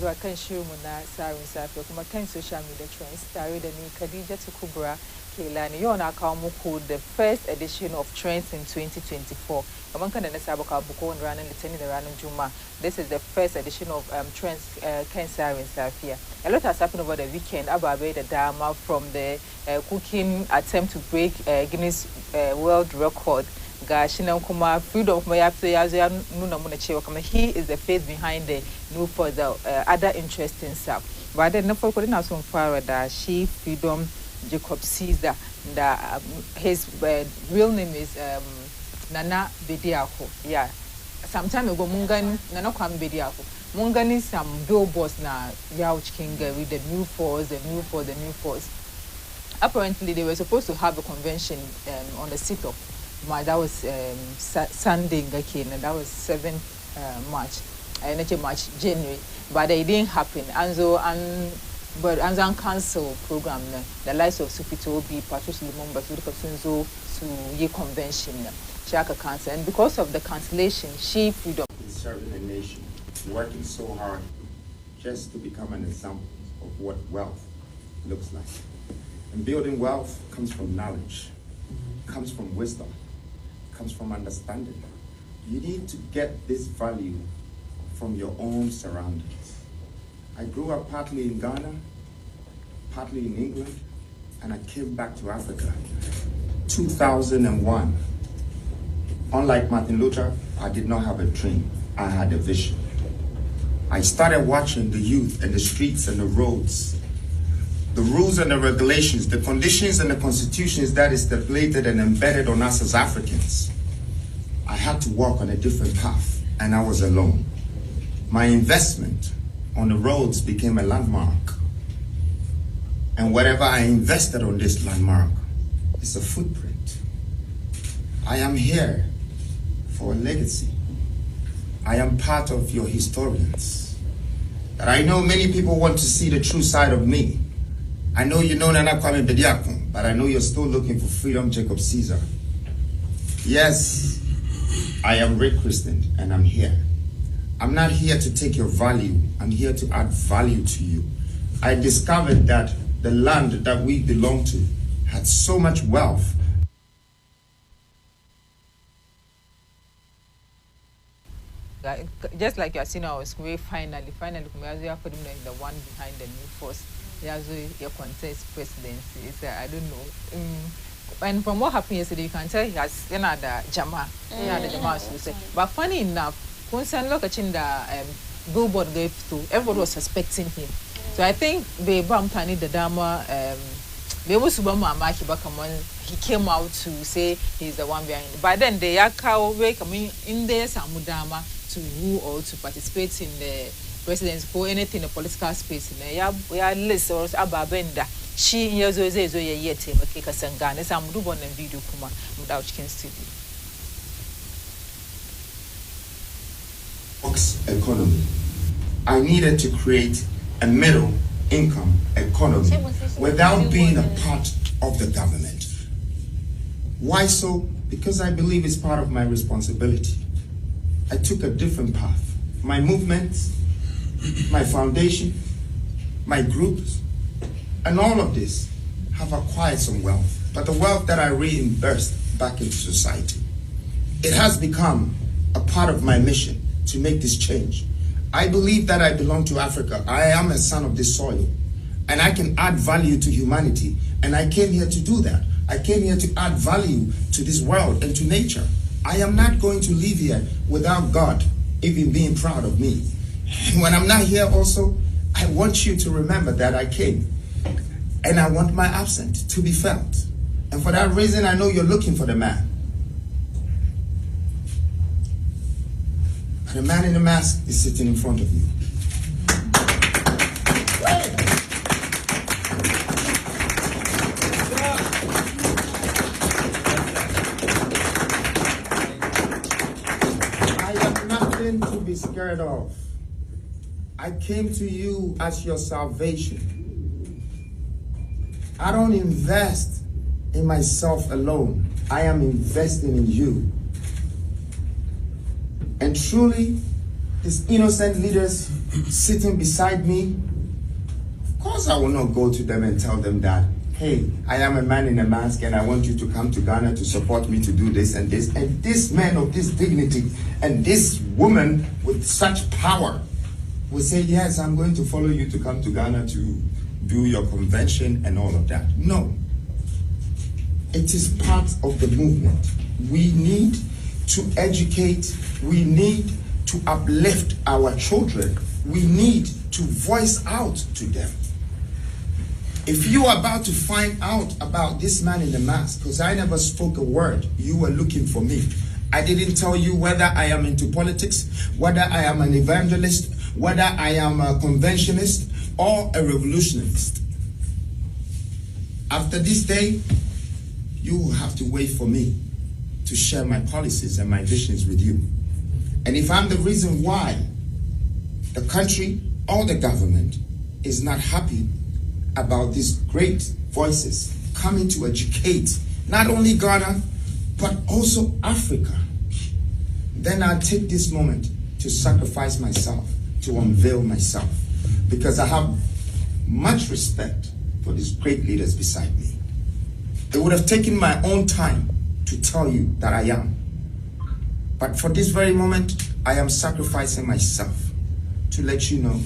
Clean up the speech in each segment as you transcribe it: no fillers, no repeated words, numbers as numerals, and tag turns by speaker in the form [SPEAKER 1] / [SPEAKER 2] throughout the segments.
[SPEAKER 1] I can show Muna Tsarin Safiya kuma kan social media trends tare da ni Khadija Kubra Kelani yau na kawo muku the first edition of Trends in 2024. Kaman kan da na saba kawo muku wani ranar Litinin da ranar Juma'a. This is the first edition of Trends kan Tsarin Safiya. A lot has happened over the weekend. Ababe da dama from the cooking attempt to break Guinness World Record. Gashi nan kuma freedom kuma ya fito ya zo ya nuna muna cewa kuma he is the face behind the new for the other interesting stuff. Ba da na farko ina son fara da shi Freedom Jacob Caesar da his real name is Nana Bediako. Yeah. Sometime ago mun gani Nana Kwame Bediako. Mun gani some billboards na yawo cikin gari the new force. Apparently they were supposed to have a convention on the 6th of that was Sunday and that was 7th March, January, but it didn't happen. And so, but Anzan cancel program, the likes of Supito be Patrice Lumumba to ye convention, Shaka cancel, and because of the cancellation, she Freedom
[SPEAKER 2] serving a nation, working so hard just to become an example of what wealth looks like. And building wealth comes from knowledge, comes from wisdom, comes from understanding. You need to get this value from your own surroundings. I grew up partly in Ghana, partly in England, and I came back to Africa. 2001. Unlike Martin Luther, I did not have a dream. I had a vision. I started watching the youth and the streets and the roads, the rules and the regulations, the conditions and the constitutions that is stipulated and embedded on us as Africans. I had to walk on a different path, and I was alone. My investment on the roads became a landmark. And whatever I invested on this landmark is a footprint. I am here for a legacy. I am part of your historians. That I know many people want to see the true side of me. I know you know Nana Kwame Bediako, but I know you're still looking for Freedom Jacob Caesar. Yes, I am Rick Christian, and I'm here. I'm not here to take your value. I'm here to add value to you. I discovered that the land that we belong to had so much wealth.
[SPEAKER 1] Just like you are seeing our screen, finally, we are putting the one behind the new force. Your contest presidency. It's, I don't know. And from what happened yesterday, you can tell he has another Jama. But funny enough, concern look at the billboard gave to everybody was suspecting him. So I think the Bampani the Dama he came out to say he's the one behind it. But then the Yakao way coming in there Samudama to woo or to participate in the presidents for anything in the political space. We are list or Ababenda. She years old is a year team, a cake and gun. As I'm doing a video kuma without chicken studio.
[SPEAKER 2] Economy. I needed to create a middle income economy without being a part of the government. Why so? Because I believe it's part of my responsibility. I took a different path. My movement, my foundation, my groups, and all of this have acquired some wealth. But the wealth that I reimbursed back into society, it has become a part of my mission to make this change. I believe that I belong to Africa. I am a son of this soil, and I can add value to humanity. And I came here to do that. I came here to add value to this world and to nature. I am not going to live here without God even being proud of me. And when I'm not here also, I want you to remember that I came. And I want my absence to be felt. And for that reason, I know you're looking for the man. And the man in the mask is sitting in front of you. I have nothing to be scared of. I came to you as your salvation. I don't invest in myself alone. I am investing in you. And truly, these innocent leaders sitting beside me, of course I will not go to them and tell them that, hey, I am a man in a mask and I want you to come to Ghana to support me to do this and this. And this man of this dignity and this woman with such power will say, yes, I'm going to follow you to come to Ghana to do your convention and all of that. No. It is part of the movement. We need to educate. We need to uplift our children. We need to voice out to them. If you are about to find out about this man in the mask, because I never spoke a word, you were looking for me. I didn't tell you whether I am into politics, whether I am an evangelist, whether I am a conventionist or a revolutionist. After this day, you will have to wait for me to share my policies and my visions with you. And if I'm the reason why the country or the government is not happy about these great voices coming to educate not only Ghana, but also Africa, then I'll take this moment to sacrifice myself, to unveil myself, because I have much respect for these great leaders beside me. It would have taken my own time to tell you that I am. But for this very moment, I am sacrificing myself to let you know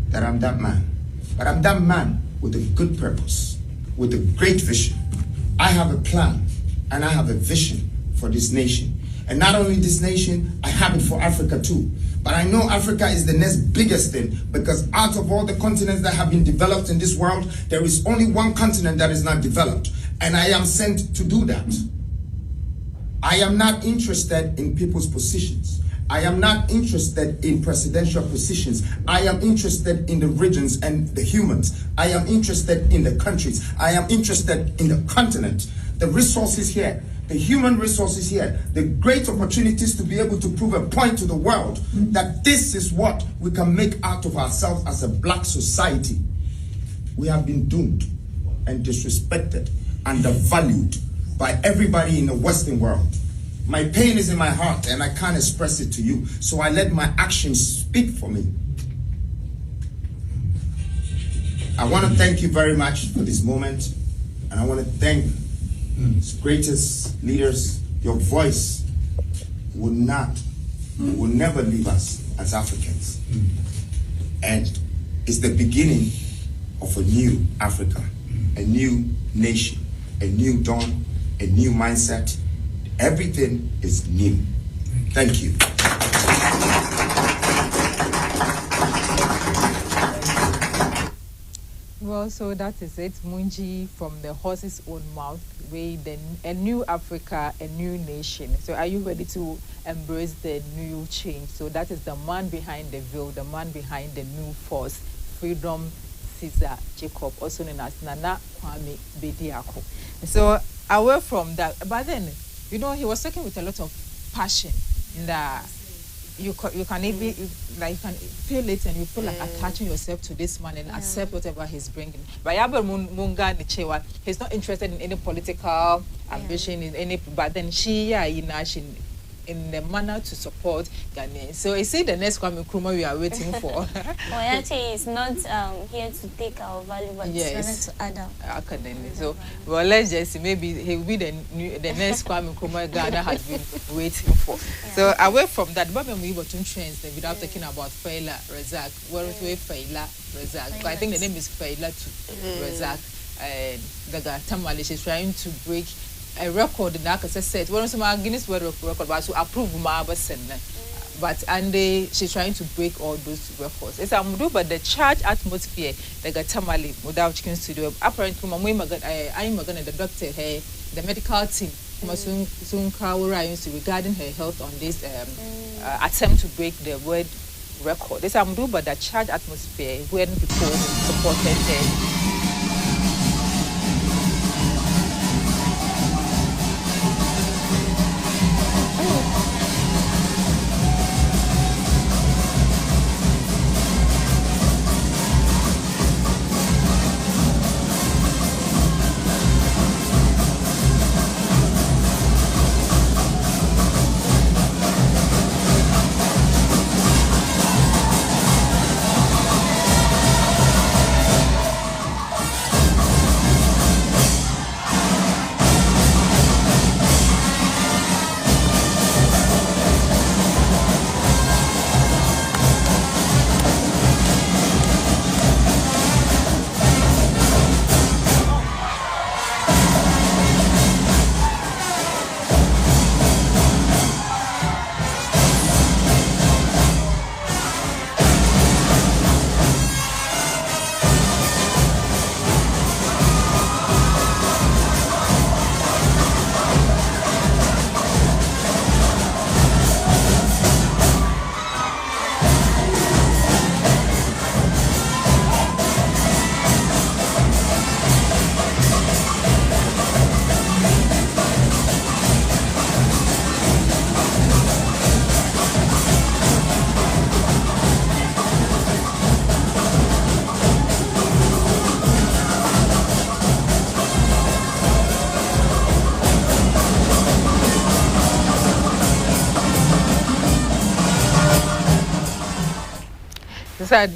[SPEAKER 2] that I'm that man. But I'm that man with a good purpose, with a great vision. I have a plan and I have a vision for this nation. And not only this nation, I have it for Africa too. But I know Africa is the next biggest thing, because out of all the continents that have been developed in this world, there is only one continent that is not developed. And I am sent to do that. I am not interested in people's positions. I am not interested in presidential positions. I am interested in the regions and the humans. I am interested in the countries. I am interested in the continent. The resources here, the human resources here, the great opportunities to be able to prove a point to the world that this is what we can make out of ourselves as a black society. We have been doomed and disrespected, undervalued by everybody in the Western world. My pain is in my heart and I can't express it to you, so I let my actions speak for me. I want to thank you very much for this moment, and I want to thank its greatest leaders. Your voice will never leave us as Africans. And it's the beginning of a new Africa, a new nation, a new dawn, a new mindset. Everything is new. Thank you.
[SPEAKER 1] Well, so that is it. Munji from the horse's own mouth. A new Africa, a new nation. So are you ready to embrace the new change? So that is the man behind the veil, the man behind the new force, Freedom Caesar Jacob, also known as Nana Kwame Bediako. So away from that, but then, you know, he was talking with a lot of passion. That you can even like you can feel it, and you feel like attaching yourself to this man and accept whatever he's bringing. But Yaba Munga Nichewa, he's not interested in any political ambition in any. But then she in the manner to support Ghanaians. So is it the next Kwame Nkrumah we are waiting for?
[SPEAKER 3] Well, actually, it's not here to take our value, but it's to add up.
[SPEAKER 1] Academy. So, well, let's just see, maybe he will be the next Kwame Nkrumah Ghana has been waiting for. So, away from that, but when we were to trends, without talking about Faila Razak, where is Faila Razak? But I think the name is Faila to Razak, and the Tamale, she's trying to break a record in that said one of some Guinness World Record was to approve Marbasen. But she's trying to break all those records. It's but the charged atmosphere the Gatamali without chicken studio. Apparently I'm gonna the doctor hey the medical team soon regarding her health on this attempt to break the world record. This but the charged atmosphere when people supported her. said,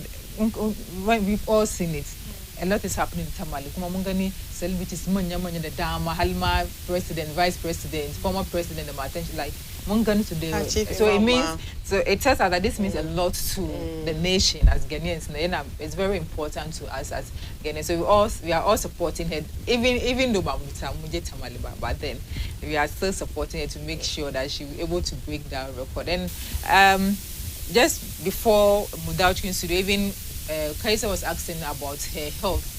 [SPEAKER 1] when we've all seen it, a lot is happening in Tamale. Kumamungani celebrities, Manya, the Dama, Halma, president, vice president, former president, the attention, like Mungani today. So it means, so it tells us that this means a lot to the nation as Ghanaians. And it's very important to us as Ghanaians. So we are all supporting her, even though Tamale, but then we are still supporting her to make sure that she will be able to break that record. And just before Mudauchkin Studio, even Kaisa was asking about her health.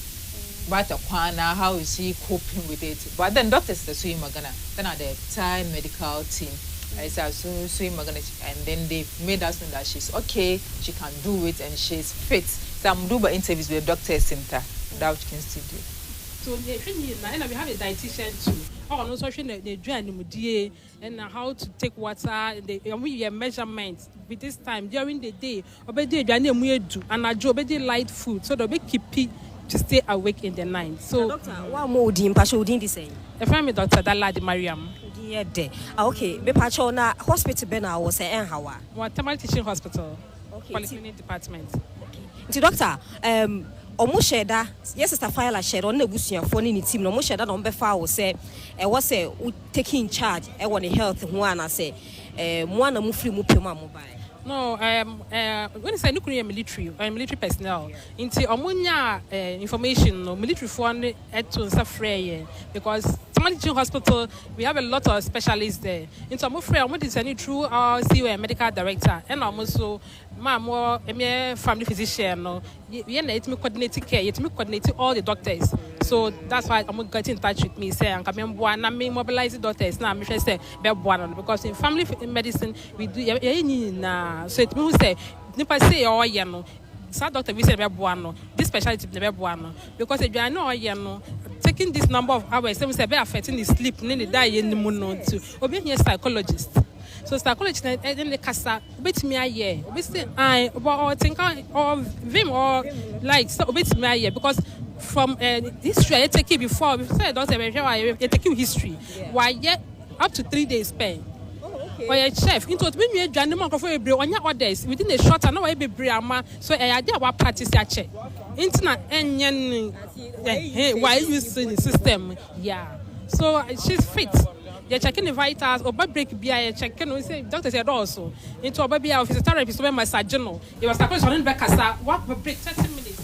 [SPEAKER 1] But how is she coping with it? But then doctors said then at the Thai medical team, I said and then they made us know that she's okay, she can do it, and she's fit. So I'm doing interviews with the doctor center, Mudauchkin Studio.
[SPEAKER 4] So we have a dietitian too. Oh, no, so they join and how to take water, and we measurements with this time during the day. Obedi do and I obedi light food, so they'll be keep to stay awake in the night. So,
[SPEAKER 5] doctor, what more do you say?
[SPEAKER 4] The family doctor Daladi Mariam.
[SPEAKER 5] Okay, me pacho na hospital bena was say how?
[SPEAKER 4] What Tamale Teaching Hospital?
[SPEAKER 5] Okay,
[SPEAKER 4] Polyclinic department.
[SPEAKER 5] Okay, doctor, omo sheda yes sister file share on nebusuafo ni team no omo sheda no befa wo say e wo say taking charge e wo ne health ho ana say mo ana mu free mu pema mobile.
[SPEAKER 4] No, when I say military personnel, into omunya information, no military phone at to suffer because Tamale Teaching Hospital we have a lot of specialists there. Into I'm afraid I'm going through our CEO medical director and also more family physician. No, we are coordinating care. Yet me coordinating all the doctors. So that's why I'm getting in touch with me. Say I'm coming and I'm mobilizing doctors now. I'm say because in family medicine we do so it means say nipa say no. So doctor we say this specialty because if you are no taking this number of hours, say we say be affecting the sleep, then die in the moon too. Obi here psychologist. So psychologist then the casa bit me a year. Obi say I or think or vim or like so bit me a year because from history I take it before say doctor they take you history. Why yet up to 3 days pay. Or a chef into it when you join them for a on your orders within a short and no way be brama so I idea what practice ya check. Internet and why you see the system? Yeah. So she's fit. They're checking the vitals or break BI checking. We say doctor said also into a baby office therapist when my surgeon. It was supposed to back as what break 30 minutes.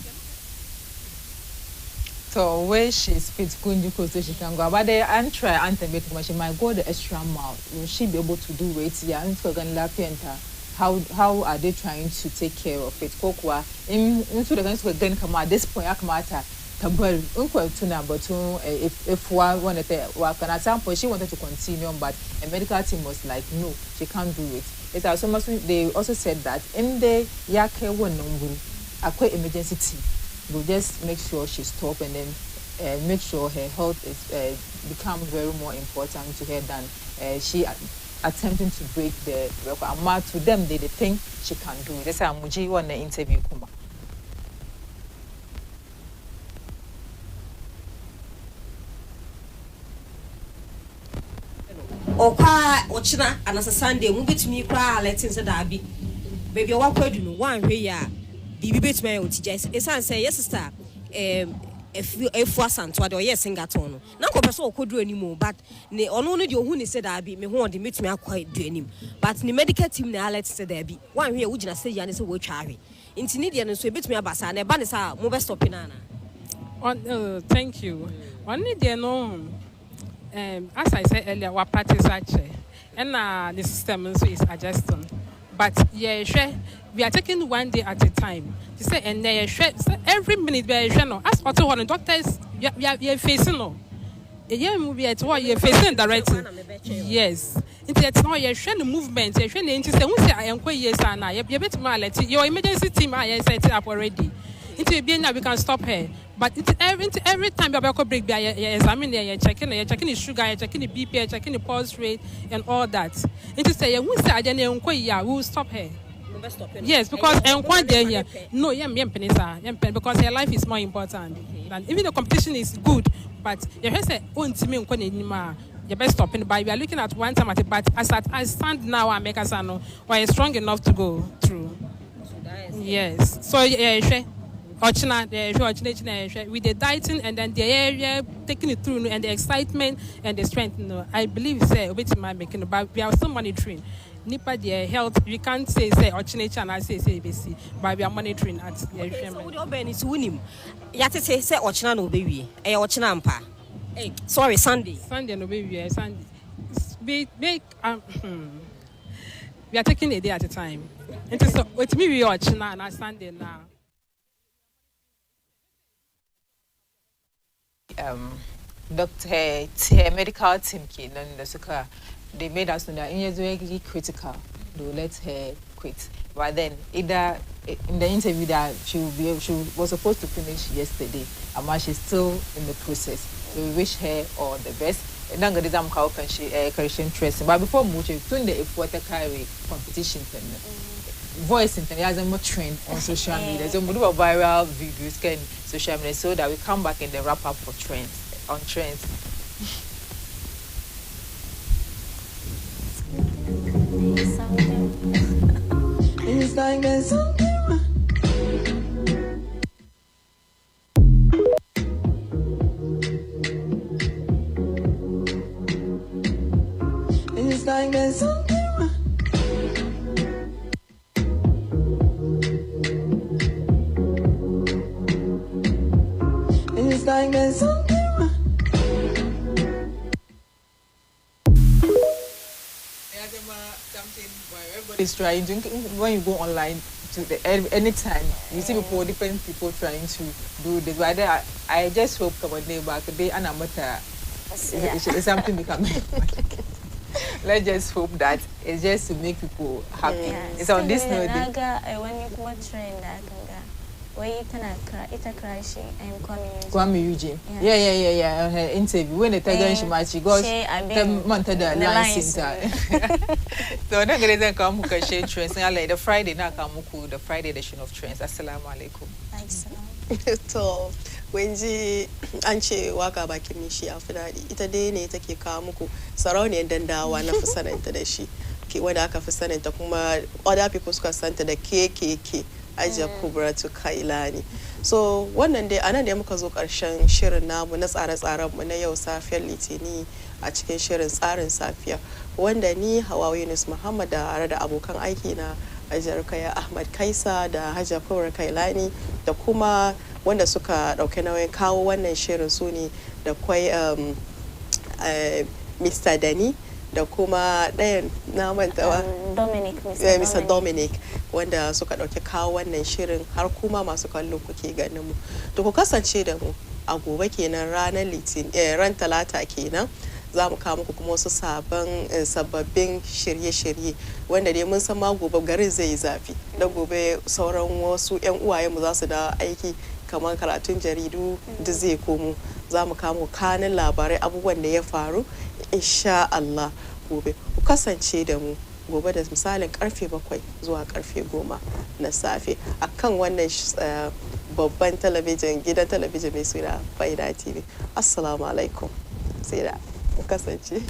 [SPEAKER 1] So where she's fit, so she can go. But the try she might go the extra mile. Will she be able to do it? Yeah, how are they trying to take care of it? Kokwa into the guns again come at this point matter. Tabel uncle to number two if one wanted to work and at some point she wanted to continue but a medical team was like no, she can't do it. It's also much they also said that in the yake one number a quick emergency team. We'll just make sure she stops and then make sure her health is becomes very more important to her than she attempting to break the record. To them, they think she can do it. That's why Muji won the interview. Kuma.
[SPEAKER 5] Oka ochina anasa Sunday mu betumi kra letting say da bi baby wa kwadu no wan hwe ya bibi betumi ya otija esan say yes sister if asanto ade oye singaton no na ko person okodu animu but ne ono no de ohu ne say da bi me ho de metumi akwa du anim but ne medical team na alert say da bi wan hwe ya wugina say ya ne say wo twa hwe inti ne de no so betumi abasa na ba ne sa mo be stop na na
[SPEAKER 4] thank you one day no as I said earlier, our practice actually, and the system is adjusting. But yeah, we are taking one day at a time. You say, and every minute we are no. As for the doctors, we are facing no. Yeah, we are facing directly. Yes, it's now you're showing the movement. You're showing the interest. We say I am quite yes, and I. You better let your emergency team. I set it up already. Into being that we can stop her. But every time you break, you examine, you're checking the sugar, you're checking the BP, you're checking the pulse rate, and all that. Into say, we will stop her. Yes, because because her life is more important. And even the competition is good, but you best stopping by. We are looking at one time at it, but as I stand now, I make us know we're strong enough to go through. Yes. So yeah, with the dieting and then the area taking it through and the excitement and the strength, I believe say a bit my making, but we are still monitoring. Nipa the health, we can't say and I say ABC, but we are monitoring at the
[SPEAKER 5] area. So what you is winning. Yate say ochina no baby. Ochina ampa. Hey, sorry, Sunday.
[SPEAKER 4] Sunday no baby, Sunday. We are taking a day at a time. And so with me we are ochina and Sunday now.
[SPEAKER 1] Doctor, medical team, they made us know that it's very critical. They let her quit. But then, either in the interview that she was supposed to finish yesterday, and she's still in the process. So we wish her all the best. And then, the how can she interest? But before moving, soon the water carry competition. Voice has more trend on social media. So we do a viral videos can social media so that we come back in the wrap up for trends on trends.
[SPEAKER 6] It's like there's something. It's like there's something. It's like there's something.
[SPEAKER 1] Everybody's trying to, when you go online to anytime you see different people trying to do this. But I just hope about neighbor today and it's something becoming. Let's just hope that it's just to make people happy.
[SPEAKER 3] Yeah.
[SPEAKER 1] It's on this note.
[SPEAKER 3] When you come train that it's a crashing and
[SPEAKER 1] Kwame Eugene. Yeah. Her interview when the Tiger she goes the month of the line center. So don't get them come who share trends. Like the Friday now come the Friday edition of Trends. Assalamu alaikum.
[SPEAKER 6] To wenji anche waka bakin mishi afdadi ita dai ne take kawo muku sarauniyar dandawa na fusananta da shi ke wanda aka fusananta kuma other people suka santa da KKK Ajiya Kubra to Kailani. So wannan dai anan da muka zo karshen shirin namu na tsare-tsaren mu na yau safiyar Litini a cikin shirin tsarin safiya wanda ni Hawa Yunus Muhammad da abokan aiki na Hajar Kaya Ahmad Kaisa da Hajiya Kubra Kailani da kuma wanda suka dauke nauyin kawo wannan shirin su ne da kwai Mr. Dani da kuma ɗayan na mantawa Mr. Dominic wanda suka dauke kawo wannan shirin har kuma masu kallo kuke ganin mu to ku kasance da mu a gobe kenan ranar Litinin ran Talata kenan za mu kawo muku kuma wasu sababbin shirye-shirye wanda dai mun san ma gobe garin zai yi zafi da gobe sauran wasu 'yan uwayenmu za su da aiki kamar karatun jaridu da zai komo za mu kawo kanin labarai abubuwan da ya faru insha Allah gobe ku kasance da mu gobe da misalin karfe 7 zuwa karfe 10 na safe akan wannan babban talabijin gidan talabijin mai suna Faida TV assalamu alaikum sai da kasance